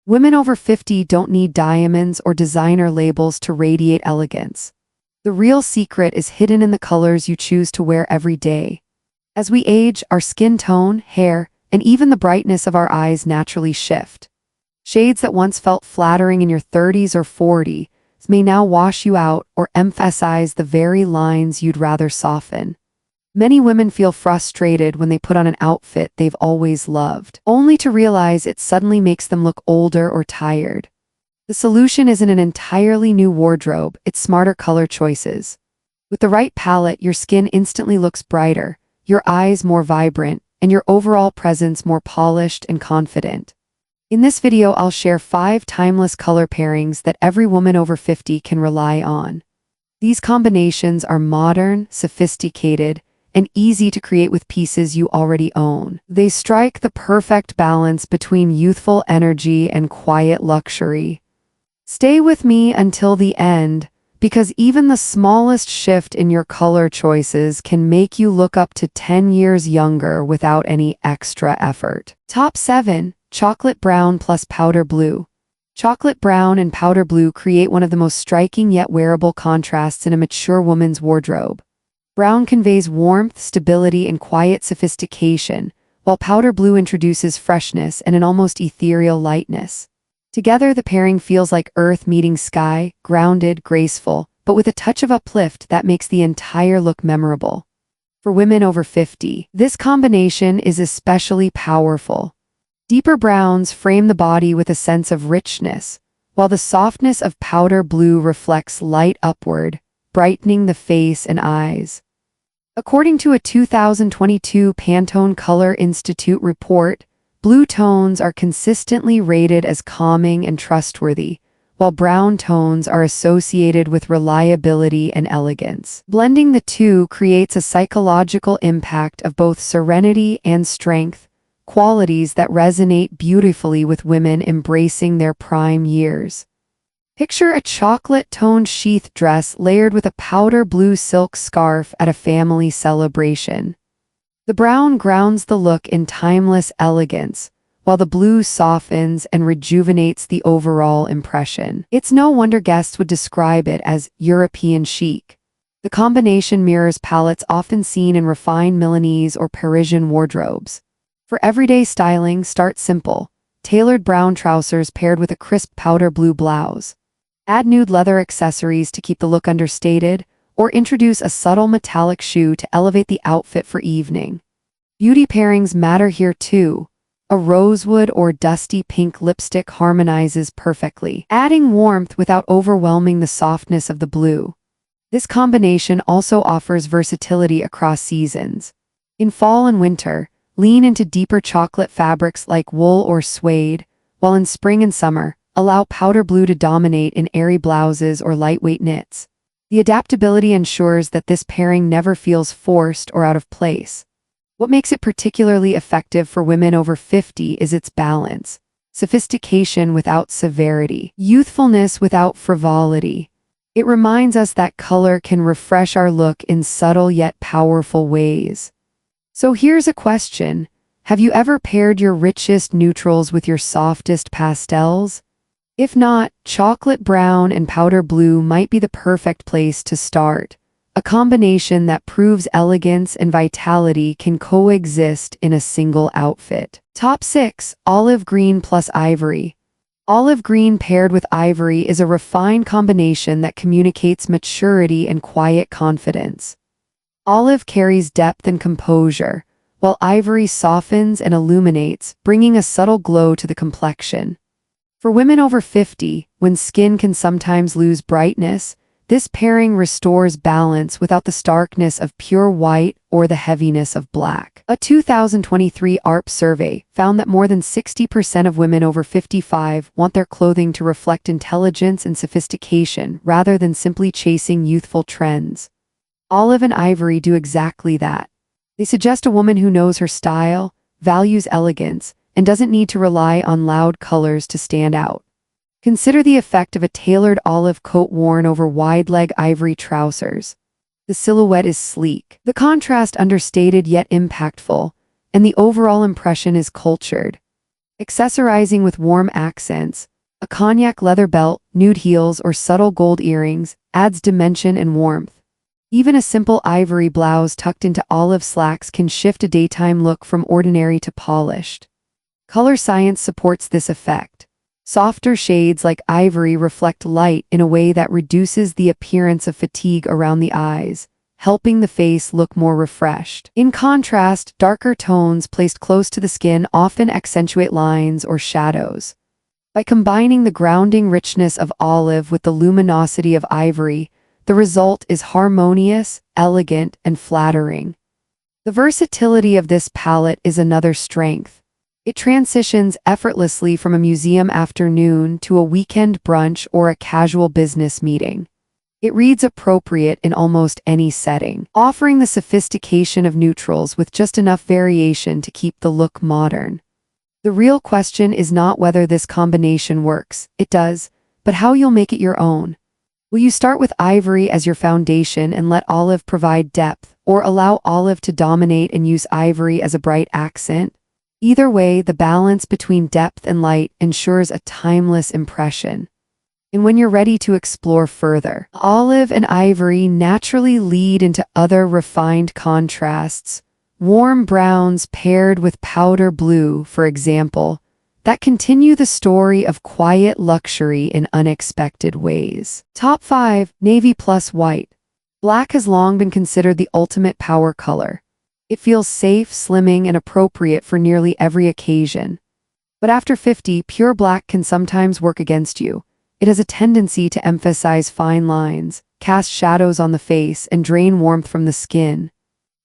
Women over 50 don't need diamonds or designer labels to radiate elegance. The real secret is hidden in the colors you choose to wear every day. As we age, our skin tone, hair, and even the brightness of our eyes naturally shift. Shades that once felt flattering in your 30s or 40s may now wash you out or emphasize the very lines you'd rather soften. Many women feel frustrated when they put on an outfit they've always loved, only to realize it suddenly makes them look older or tired. The solution isn't an entirely new wardrobe, it's smarter color choices. With the right palette, your skin instantly looks brighter, your eyes more vibrant, and your overall presence more polished and confident. In this video, I'll share 5 timeless color pairings that every woman over 50 can rely on. These combinations are modern, sophisticated, and easy to create with pieces you already own. They strike the perfect balance between youthful energy and quiet luxury. Stay with me until the end, because even the smallest shift in your color choices can make you look up to 10 years younger without any extra effort. Top 7. Chocolate brown plus powder blue. Chocolate brown and powder blue create one of the most striking yet wearable contrasts in a mature woman's wardrobe. Brown conveys warmth, stability, and quiet sophistication, while powder blue introduces freshness and an almost ethereal lightness. Together, the pairing feels like earth meeting sky, grounded, graceful, but with a touch of uplift that makes the entire look memorable. For women over 50, this combination is especially powerful. Deeper browns frame the body with a sense of richness, while the softness of powder blue reflects light upward, brightening the face and eyes. According to a 2022 Pantone Color Institute report, blue tones are consistently rated as calming and trustworthy, while brown tones are associated with reliability and elegance. Blending the two creates a psychological impact of both serenity and strength, qualities that resonate beautifully with women embracing their prime years. Picture a chocolate-toned sheath dress layered with a powder blue silk scarf at a family celebration. The brown grounds the look in timeless elegance, while the blue softens and rejuvenates the overall impression. It's no wonder guests would describe it as European chic. The combination mirrors palettes often seen in refined Milanese or Parisian wardrobes. For everyday styling, start simple. Tailored brown trousers paired with a crisp powder blue blouse. Add nude leather accessories to keep the look understated, or introduce a subtle metallic shoe to elevate the outfit for evening. Beauty pairings matter here too. A rosewood or dusty pink lipstick harmonizes perfectly, adding warmth without overwhelming the softness of the blue. This combination also offers versatility across seasons. In fall and winter, lean into deeper chocolate fabrics like wool or suede, while in spring and summer, allow powder blue to dominate in airy blouses or lightweight knits. The adaptability ensures that this pairing never feels forced or out of place. What makes it particularly effective for women over 50 is its balance. Sophistication without severity, youthfulness without frivolity. It reminds us that color can refresh our look in subtle yet powerful ways. So here's a question. Have you ever paired your richest neutrals with your softest pastels? If not, chocolate brown and powder blue might be the perfect place to start. A combination that proves elegance and vitality can coexist in a single outfit. Top 6. Olive green plus ivory. Olive green paired with ivory is a refined combination that communicates maturity and quiet confidence. Olive carries depth and composure, while ivory softens and illuminates, bringing a subtle glow to the complexion. For women over 50, when skin can sometimes lose brightness, this pairing restores balance without the starkness of pure white or the heaviness of black. A 2023 ARP survey found that more than 60% of women over 55 want their clothing to reflect intelligence and sophistication rather than simply chasing youthful trends. Olive and ivory do exactly that. They suggest a woman who knows her style, values elegance, and doesn't need to rely on loud colors to stand out. Consider the effect of a tailored olive coat worn over wide-leg ivory trousers. The silhouette is sleek, the contrast understated yet impactful, and the overall impression is cultured. Accessorizing with warm accents, a cognac leather belt, nude heels, or subtle gold earrings adds dimension and warmth. Even a simple ivory blouse tucked into olive slacks can shift a daytime look from ordinary to polished. Color science supports this effect. Softer shades like ivory reflect light in a way that reduces the appearance of fatigue around the eyes, helping the face look more refreshed. In contrast, darker tones placed close to the skin often accentuate lines or shadows. By combining the grounding richness of olive with the luminosity of ivory, the result is harmonious, elegant, and flattering. The versatility of this palette is another strength. It transitions effortlessly from a museum afternoon to a weekend brunch or a casual business meeting. It reads appropriate in almost any setting, offering the sophistication of neutrals with just enough variation to keep the look modern. The real question is not whether this combination works, it does, but how you'll make it your own. Will you start with ivory as your foundation and let olive provide depth, or allow olive to dominate and use ivory as a bright accent? Either way, the balance between depth and light ensures a timeless impression. And when you're ready to explore further, olive and ivory naturally lead into other refined contrasts. Warm browns paired with powder blue, for example, that continue the story of quiet luxury in unexpected ways. Top 5. Navy plus white. Black has long been considered the ultimate power color. It feels safe, slimming, and appropriate for nearly every occasion. But after 50, pure black can sometimes work against you. It has a tendency to emphasize fine lines, cast shadows on the face, and drain warmth from the skin.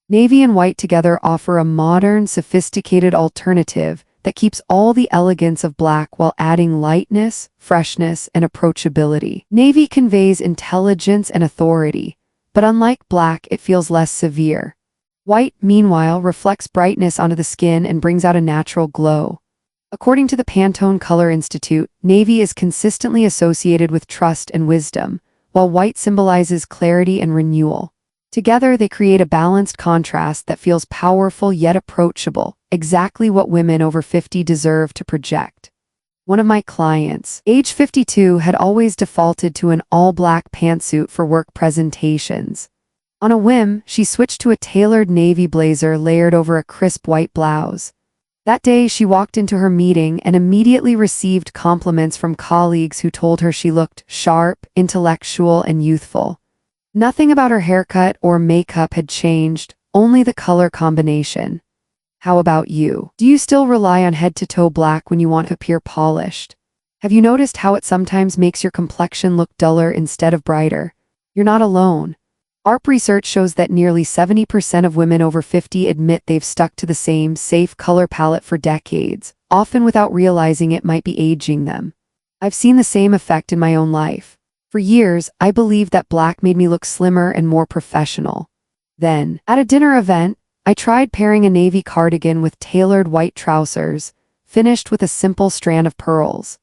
Navy and white together offer a modern, sophisticated alternative that keeps all the elegance of black while adding lightness, freshness, and approachability. Navy conveys intelligence and authority, but unlike black, it feels less severe. White, meanwhile, reflects brightness onto the skin and brings out a natural glow. According to the Pantone Color Institute, navy is consistently associated with trust and wisdom, while white symbolizes clarity and renewal. Together, they create a balanced contrast that feels powerful yet approachable, exactly what women over 50 deserve to project. One of my clients, age 52, had always defaulted to an all-black pantsuit for work presentations. On a whim, she switched to a tailored navy blazer layered over a crisp white blouse. That day, she walked into her meeting and immediately received compliments from colleagues who told her she looked sharp, intellectual, and youthful. Nothing about her haircut or makeup had changed, only the color combination. How about you? Do you still rely on head-to-toe black when you want to appear polished? Have you noticed how it sometimes makes your complexion look duller instead of brighter? You're not alone. ARP research shows that nearly 70% of women over 50 admit they've stuck to the same safe color palette for decades, often without realizing it might be aging them. I've seen the same effect in my own life. For years, I believed that black made me look slimmer and more professional. Then, at a dinner event, I tried pairing a navy cardigan with tailored white trousers, finished with a simple strand of pearls.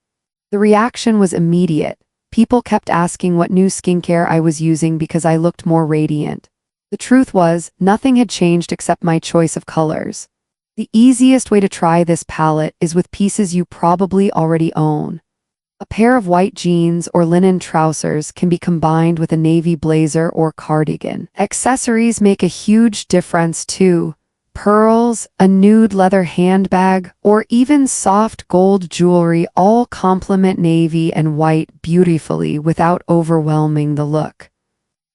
The reaction was immediate. People kept asking what new skincare I was using because I looked more radiant. The truth was, nothing had changed except my choice of colors. The easiest way to try this palette is with pieces you probably already own. A pair of white jeans or linen trousers can be combined with a navy blazer or cardigan. Accessories make a huge difference too. Pearls, a nude leather handbag, or even soft gold jewelry all complement navy and white beautifully without overwhelming the look.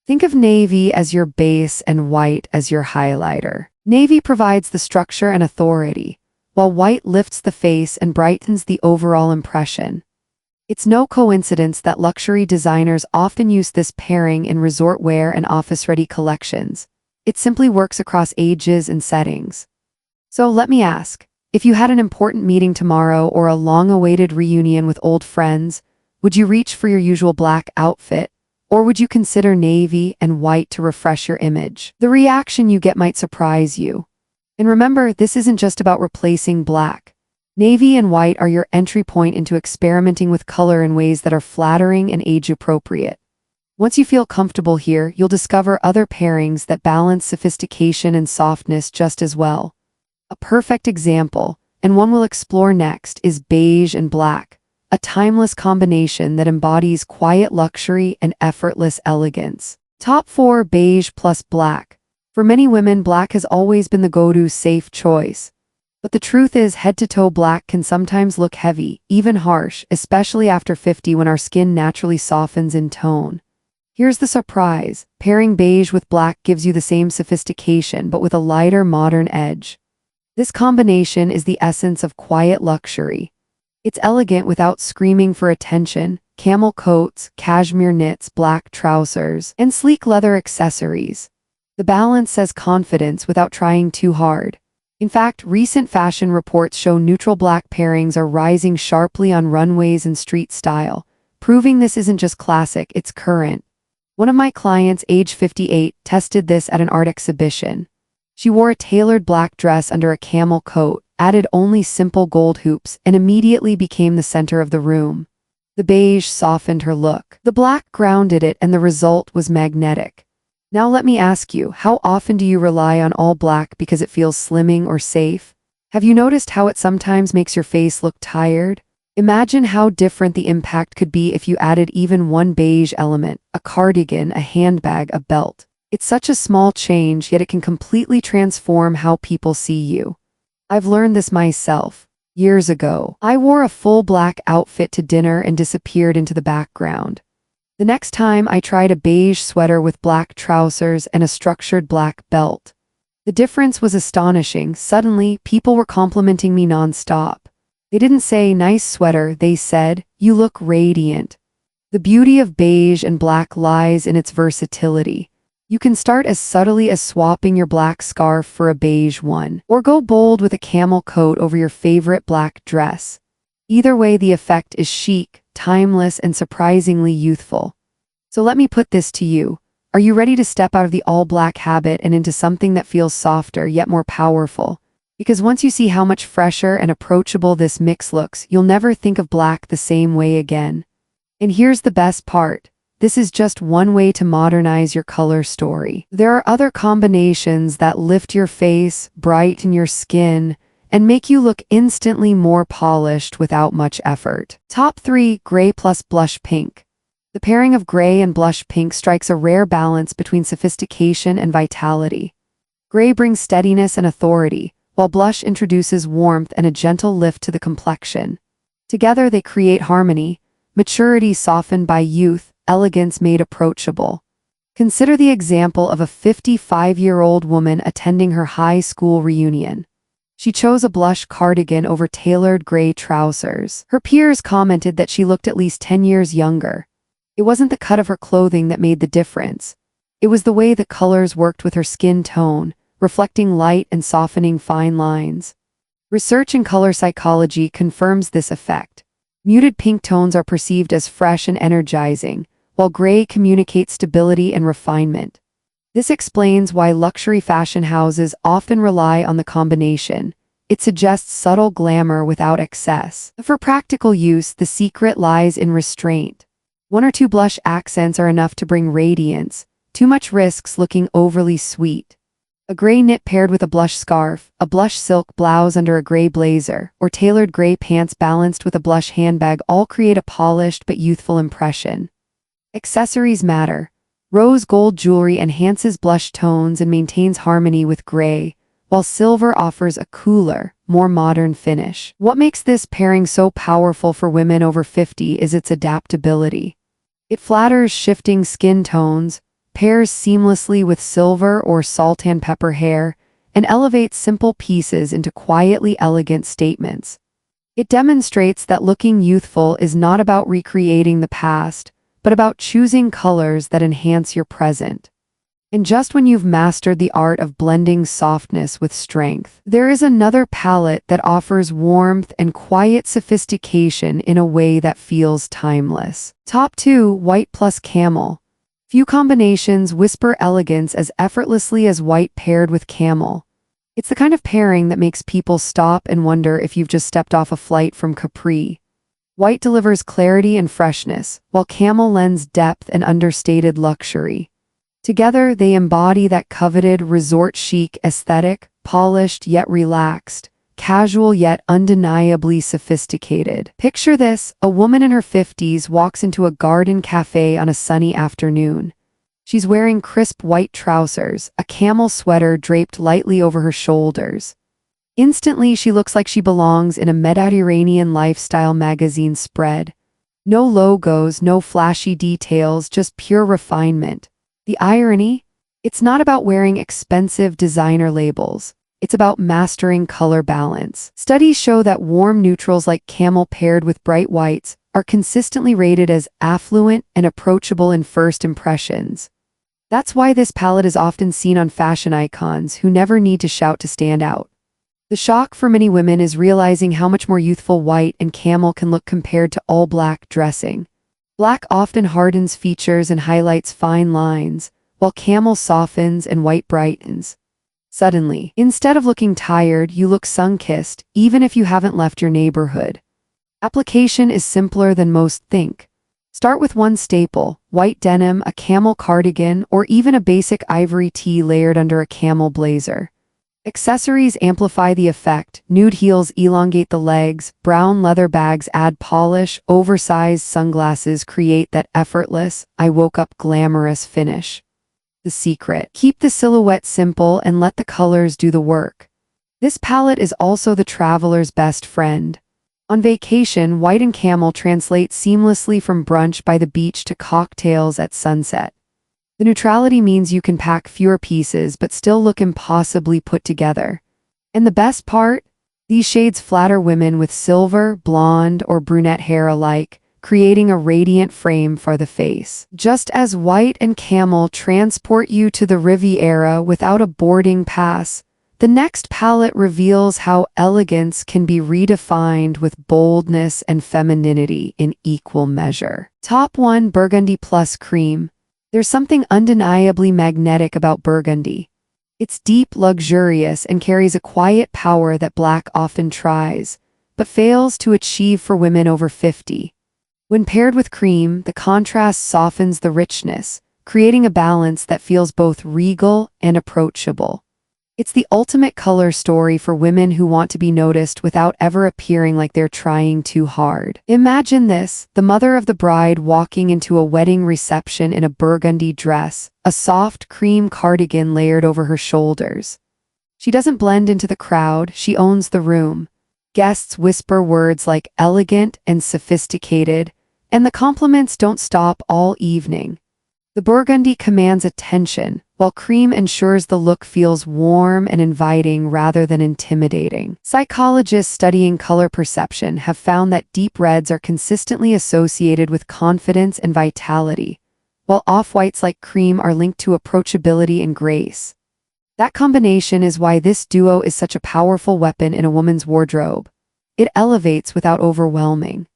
Think of navy as your base and white as your highlighter. Navy provides the structure and authority, while white lifts the face and brightens the overall impression. It's no coincidence that luxury designers often use this pairing in resort wear and office-ready collections. It simply works across ages and settings. So let me ask, if you had an important meeting tomorrow or a long-awaited reunion with old friends, would you reach for your usual black outfit, or would you consider navy and white to refresh your image? The reaction you get might surprise you. And remember, this isn't just about replacing black. Navy and white are your entry point into experimenting with color in ways that are flattering and age-appropriate. Once you feel comfortable here, you'll discover other pairings that balance sophistication and softness just as well. A perfect example, and one we'll explore next is beige and black, a timeless combination that embodies quiet luxury and effortless elegance. Top 4: beige plus black. For many women, black has always been the go-to safe choice. But the truth is, head-to-toe black can sometimes look heavy, even harsh, especially after 50 when our skin naturally softens in tone. Here's the surprise: pairing beige with black gives you the same sophistication but with a lighter, modern edge. This combination is the essence of quiet luxury. It's elegant without screaming for attention: camel coats, cashmere knits, black trousers, and sleek leather accessories. The balance says confidence without trying too hard. In fact, recent fashion reports show neutral black pairings are rising sharply on runways and street style, proving this isn't just classic, it's current. One of my clients, age 58, tested this at an art exhibition. She wore a tailored black dress under a camel coat, added only simple gold hoops, and immediately became the center of the room. The beige softened her look. The black grounded it, and the result was magnetic. Now let me ask you, how often do you rely on all black because it feels slimming or safe? Have you noticed how it sometimes makes your face look tired? Imagine how different the impact could be if you added even one beige element: a cardigan, a handbag, a belt. It's such a small change, yet it can completely transform how people see you. I've learned this myself. Years ago, I wore a full black outfit to dinner and disappeared into the background. The next time, I tried a beige sweater with black trousers and a structured black belt. The difference was astonishing. Suddenly, people were complimenting me nonstop. They didn't say, "Nice sweater," they said, "You look radiant." The beauty of beige and black lies in its versatility. You can start as subtly as swapping your black scarf for a beige one, or go bold with a camel coat over your favorite black dress. Either way, the effect is chic, timeless, and surprisingly youthful. So let me put this to you. Are you ready to step out of the all-black habit and into something that feels softer yet more powerful? Because once you see how much fresher and approachable this mix looks, you'll never think of black the same way again. And here's the best part. This is just one way to modernize your color story. There are other combinations that lift your face, brighten your skin, and make you look instantly more polished without much effort. Top 3: gray plus blush pink. The pairing of gray and blush pink strikes a rare balance between sophistication and vitality. Gray brings steadiness and authority, while blush introduces warmth and a gentle lift to the complexion. Together they create harmony: maturity softened by youth, elegance made approachable. Consider the example of a 55-year-old woman attending her high school reunion. She chose a blush cardigan over tailored gray trousers. Her peers commented that she looked at least 10 years younger. It wasn't the cut of her clothing that made the difference. It was the way the colors worked with her skin tone, reflecting light and softening fine lines. Research in color psychology confirms this effect. Muted pink tones are perceived as fresh and energizing, while gray communicates stability and refinement. This explains why luxury fashion houses often rely on the combination. It suggests subtle glamour without excess. For practical use, the secret lies in restraint. 1 or 2 blush accents are enough to bring radiance. Too much risks looking overly sweet. A gray knit paired with a blush scarf, a blush silk blouse under a gray blazer, or tailored gray pants balanced with a blush handbag all create a polished but youthful impression. Accessories matter. Rose gold jewelry enhances blush tones and maintains harmony with gray, while silver offers a cooler, more modern finish. What makes this pairing so powerful for women over 50 is its adaptability. It flatters shifting skin tones, pairs seamlessly with silver or salt and pepper hair, and elevates simple pieces into quietly elegant statements. It demonstrates that looking youthful is not about recreating the past, but about choosing colors that enhance your present. And just when you've mastered the art of blending softness with strength, there is another palette that offers warmth and quiet sophistication in a way that feels timeless. Top 2: white plus camel. Few combinations whisper elegance as effortlessly as white paired with camel. It's the kind of pairing that makes people stop and wonder if you've just stepped off a flight from Capri. White delivers clarity and freshness, while camel lends depth and understated luxury. Together, they embody that coveted resort chic aesthetic, polished yet relaxed, casual yet undeniably sophisticated. Picture this: a woman in her 50s walks into a garden cafe on a sunny afternoon. She's wearing crisp white trousers, a camel sweater draped lightly over her shoulders. Instantly, she looks like she belongs in a Mediterranean lifestyle magazine spread. No logos, no flashy details, just pure refinement. The irony? It's not about wearing expensive designer labels. It's about mastering color balance. Studies show that warm neutrals like camel paired with bright whites are consistently rated as affluent and approachable in first impressions. That's why this palette is often seen on fashion icons who never need to shout to stand out. The shock for many women is realizing how much more youthful white and camel can look compared to all black dressing. Black often hardens features and highlights fine lines, while camel softens and white brightens. Suddenly, instead of looking tired, you look sun-kissed, even if you haven't left your neighborhood. Application is simpler than most think. Start with one staple: white denim, a camel cardigan, or even a basic ivory tee layered under a camel blazer. Accessories amplify the effect. Nude heels elongate the legs, brown leather bags add polish, oversized sunglasses create that effortless, I woke up glamorous finish. The secret: keep the silhouette simple and let the colors do the work. This palette is also the traveler's best friend. On vacation, white and camel translate seamlessly from brunch by the beach to cocktails at sunset. The neutrality means you can pack fewer pieces but still look impossibly put together. And the best part? These shades flatter women with silver, blonde, or brunette hair alike, creating a radiant frame for the face. Just as white and camel transport you to the Riviera without a boarding pass, the next palette reveals how elegance can be redefined with boldness and femininity in equal measure. Top 1: Burgundy plus cream. There's something undeniably magnetic about burgundy. It's deep, luxurious, and carries a quiet power that black often tries, but fails to achieve for women over 50. When paired with cream, the contrast softens the richness, creating a balance that feels both regal and approachable. It's the ultimate color story for women who want to be noticed without ever appearing like they're trying too hard. Imagine this: the mother of the bride walking into a wedding reception in a burgundy dress, a soft cream cardigan layered over her shoulders. She doesn't blend into the crowd, she owns the room. Guests whisper words like elegant and sophisticated, and the compliments don't stop all evening. The burgundy commands attention, while cream ensures the look feels warm and inviting rather than intimidating. Psychologists studying color perception have found that deep reds are consistently associated with confidence and vitality, while off-whites like cream are linked to approachability and grace. That combination is why this duo is such a powerful weapon in a woman's wardrobe. It elevates without overwhelming.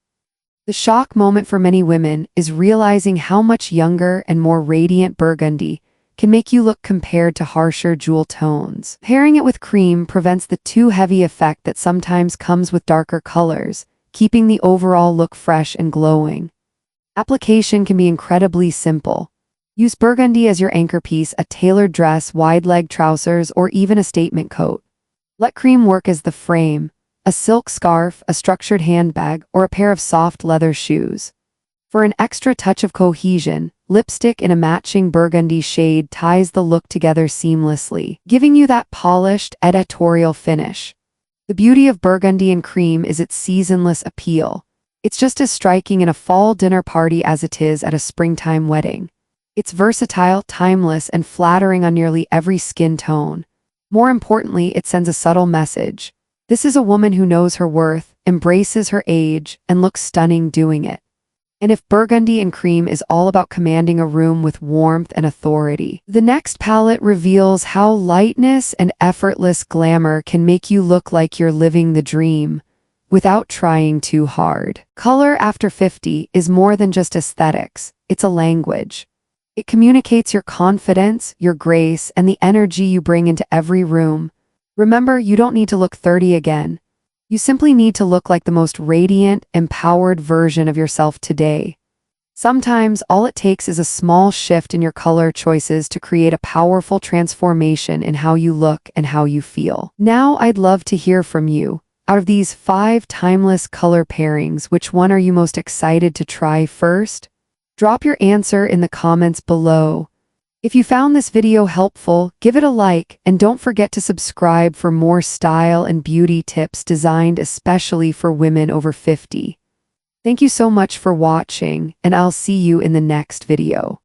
The shock moment for many women is realizing how much younger and more radiant burgundy can make you look compared to harsher jewel tones. Pairing it with cream prevents the too heavy effect that sometimes comes with darker colors, keeping the overall look fresh and glowing. Application can be incredibly simple. Use burgundy as your anchor piece: a tailored dress, wide-leg trousers, or even a statement coat. Let cream work as the frame: a silk scarf, a structured handbag, or a pair of soft leather shoes. For an extra touch of cohesion, lipstick in a matching burgundy shade ties the look together seamlessly, giving you that polished, editorial finish. The beauty of burgundy and cream is its seasonless appeal. It's just as striking in a fall dinner party as it is at a springtime wedding. It's versatile, timeless, and flattering on nearly every skin tone. More importantly, it sends a subtle message. This is a woman who knows her worth, embraces her age, and looks stunning doing it. And if burgundy and cream is all about commanding a room with warmth and authority, the next palette reveals how lightness and effortless glamour can make you look like you're living the dream without trying too hard. Color after 50 is more than just aesthetics, it's a language. It communicates your confidence, your grace, and the energy you bring into every room. Remember, you don't need to look 30 again. You simply need to look like the most radiant, empowered version of yourself today. Sometimes all it takes is a small shift in your color choices to create a powerful transformation in how you look and how you feel. Now I'd love to hear from you. Out of these 5 timeless color pairings, which one are you most excited to try first? Drop your answer in the comments below. If you found this video helpful, give it a like and don't forget to subscribe for more style and beauty tips designed especially for women over 50. Thank you so much for watching, and I'll see you in the next video.